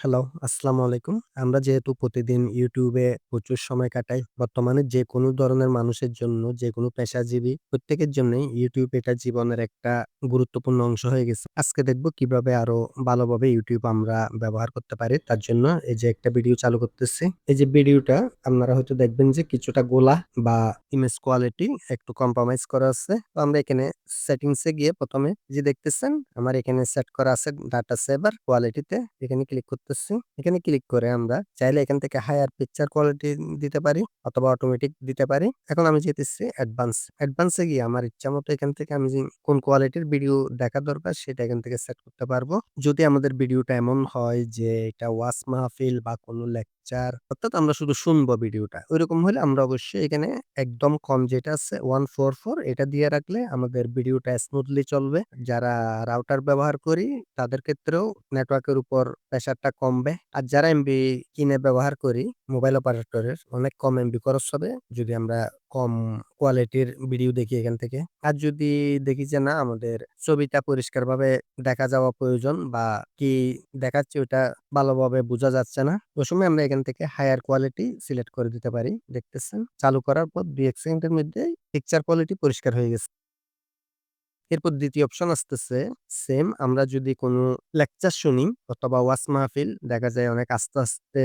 Hello, আসসালামু আলাইকুম। আমরা যেহেতু প্রতিদিন YouTube এ প্রচুর সময় কাটাই, বর্তমানে যেকোনো ধরনের মানুষের জন্য, যেকোনো পেশাজীবী প্রত্যেকের জন্যই YouTube এটা জীবনের একটা গুরুত্বপূর্ণ অংশ হয়ে গেছে। আজকে দেখব কিভাবে আরো ভালোভাবে YouTube আমরা ব্যবহার করতে পারি। তার জন্য এই যে একটা ভিডিও চালু করতেছি। এই যে ভিডিওটা আপনারা হয়তো দেখবেন যে কিছুটা গোলা বা ইমেজ কোয়ালিটি একটু কম্প্রোমাইজ করা আছে। তো আমরা এখানে সেটিংস এ গিয়ে ১ম এ যে দেখতেছেন আমার এখানে সেট করা আছে ডাটা সেভার কোয়ালিটিতে। এখানে ক্লিক করতেছি। এখানে ক্লিক করে আমরা চাইলে এখান থেকে হায়ার পিকচার কোয়ালিটি দিতে পারি অথবা অটোমেটিক দিতে পারি। এখন আমি যেতেছি অ্যাডভান্স। অ্যাডভান্স এ গিয়ে আমার ইচ্ছামত এখান থেকে আমি যে কোন কোয়ালিটির ভিডিও দেখা দরকার সেটা এখান থেকে সেট করতে পারবো। যদি আমাদের ভিডিওটা এমন হয় যে এটা ওয়াজ মাহফিল বা কোনো লেকচার অর্থাৎ আমরা শুধু শুনবো ভিডিওটা। ঐরকম হলে আমরা অবশ্যই এখানে একদম কম যেটা আছে 144 এটা দিয়ে রাখলে আমাদের ভিডিওটা স্মুথলি চলবে। যারা রাউটার ব্যবহার করি তাদের ক্ষেত্রেও নেটওয়ার্কের উপর প্রেশারটা কমবে। আর যারা এমবি কিনে ব্যবহার করি মোবাইল অপারেটরের অনেক কম এমবি খরচ হবে যদি আমরা কম কোয়ালিটির ভিডিও দেখি এখান থেকে। আর যদি দেখি যে না আমাদের ছবিটা পরিষ্কারভাবে দেখা যাওয়া প্রয়োজন বা কি দেখাচ্ছে ওটা ভালোভাবে বোঝা যাচ্ছে না। ওই সময় আমরা এখান থেকে হায়ার কোয়ালিটি সিলেক্ট করে দিতে পারি। দেখতেছেন চালু করার পর ২-১ সেকেন্ডের মধ্যেই পিকচার কোয়ালিটি পরিষ্কার হয়ে গেছে। এরপর ২য় অপশন আসতেছে সেম আমরা যদি কোনো লেকচার শুনি অথবা ওয়াজ মাহফিল দেখা যায় অনেক আস্তে, আস্তে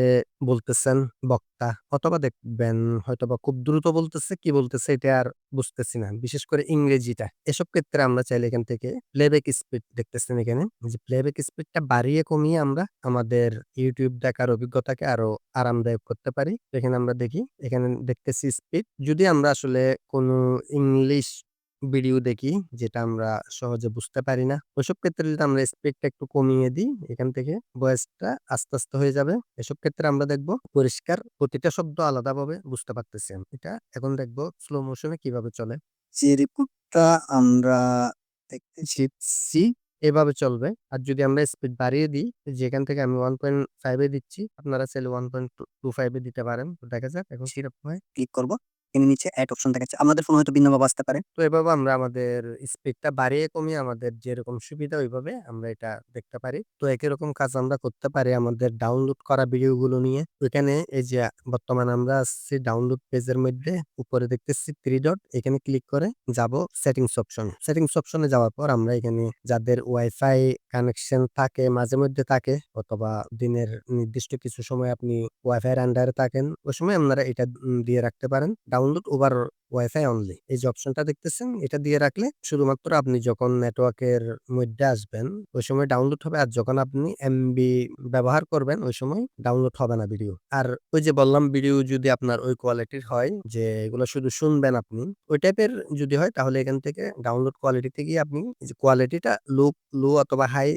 বলতেছেন বক্তা অথবা দেখবেন হয়তোবা খুব দ্রুত বলতেছে, কি বলতেছে এটা আর বুঝতেছি না। বিশেষ করে ইংরেজিটা। এসব ক্ষেত্রে আমরা চাইলে এখান থেকে প্লেব্যাক স্পিড দেখতেছেন এখানে। যে প্লেব্যাক স্পিডটা বাড়িয়ে কমিয়ে আমরা আমাদের YouTube দেখার অভিজ্ঞতাকে আরো আরামদায়ক করতে পারি। তো এখানে আমরা দেখি, এখানে দেখতেছি স্পিড। যদি আমরা আসলে কোনো ইংলিশ ভিডিও দেখি যেটা আমরা সহজে বুঝতে পারি না। ওইসব ক্ষেত্রে যদি আমরা স্পিডটা একটু কমিয়ে দিই, এখান থেকে ভয়েসটা আস্তে, আস্তে হয়ে যাবে। এসব ক্ষেত্রে আমরা দেখব পরিষ্কার প্রতিটা শব্দ আলাদাভাবে বুঝতে পারতেছি আমি। এটা এখন দেখব স্লো মোশন এ কিভাবে চলে। যে রিপোর্টটা আমরা দেখতেছি এভাবে চলবে। আর যদি আমরা স্পিড বাড়িয়ে দিই, যেখান থেকে আমি 1.5 এ দিচ্ছি, আপনারা চাইলে 1.25 এ দিতে পারেন। তো দেখা যাক এখন কিরকম হয়। ক্লিক করব। এখানে নিচে এড অপশন দেখাচ্ছে। আমাদের ফোনে হয়তো ভিন্নভাবে আসতে পারে। তো এভাবে আমরা আমাদের স্পিডটা বাড়িয়ে কমিয়ে আমাদের যেরকম সুবিধা ওইভাবে আমরা এটা দেখতে পারি। তো একই রকম কাজ আমরা করতে পারি আমাদের ডাউনলোড করা ভিডিওগুলো নিয়ে। ওইখানে এই যে বর্তমানে আমরা আসছি ডাউনলোড পেজের মধ্যে উপরে দেখতেছি 3 ডট এখানে ক্লিক করে যাব সেটিংস অপশন। সেটিংস অপশনে যাওয়ার পর আমরা এখানে যাদের ওয়াইফাই কানেকশন থাকে মাঝে মধ্যে থাকে অথবা দিনের নির্দিষ্ট কিছু সময় আপনি ওয়াইফাই এর আন্ডারে থাকেন, ওই সময় আপনারা এটা দিয়ে রাখতে পারেন। ডাউনলোড ওভার ওয়াইফাই অনলি এই যে অপশনটা দেখতেছেন এটা দিয়ে রাখলে শুধুমাত্র আপনি যখন নেটওয়ার্কের মধ্যে আসবেন ওই সময় ডাউনলোড হবে। আর যখন আপনি এমবি ব্যবহার করবেন ওই সময় ডাউনলোড হবে না ভিডিও। আর ওই যে বললাম ভিডিও যদি আপনার ওই কোয়ালিটির হয় যে এগুলো শুধু শুনবেন আপনি, ওই টাইপের যদি হয় তাহলে এখান থেকে ডাউনলোড কোয়ালিটিতে গিয়ে আপনি এই যে কোয়ালিটিটা লো অথবা হাই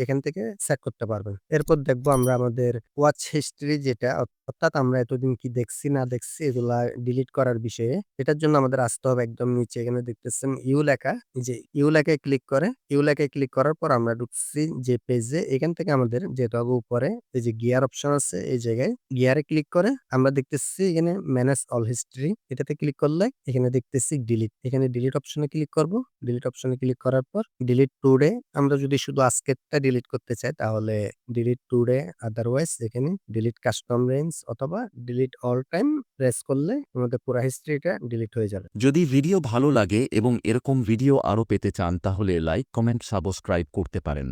এখান থেকে সেট করতে পারবেন। এরপর দেখবো আমরা আমাদের ওয়াচ হিস্ট্রি যেটা অর্থাৎ আমরা এতদিন কি দেখছি না দেখছি এগুলা ডিলিট করার বিষয়ে। এটার জন্য আমাদের আসতে হবে একদম নিচে এখানে দেখতেছেন ইউ লেখা। এই যে ইউ লেখায় ক্লিক করে ইউ লেখায় ক্লিক করার পর আমরা ঢুকছি যে পেজে এখান থেকে আমাদের যেতে হবে উপরে এই যে গিয়ার অপশন আছে এই জায়গায় গিয়ারে ক্লিক করে আমরা দেখতেছি এখানে ম্যানেজ অল হিস্ট্রি এটাতে ক্লিক করলে এখানে দেখতেছি ডিলিট। এখানে ডিলিট অপশনে ক্লিক করব। ডিলিট অপশনে ক্লিক করার পর ডিলিট টুডে আমরা যদি শুধু আজকেরটা ডিলিট করতে চাই তাহলে ডিলিট টুডে আদারওয়াইজ এখানে ডিলিট কাস্টম রেঞ্জ অথবা ডিলিট অল টাইম প্রেস করলে আমাদের পুরা হিস্ট্রিটা ডিলিট হয়ে যাবে। যদি ভিডিও ভালো লাগে এবং এরকম ভিডিও আরও পেতে চান তাহলে লাইক, কমেন্ট, সাবস্ক্রাইব করতে পারেন।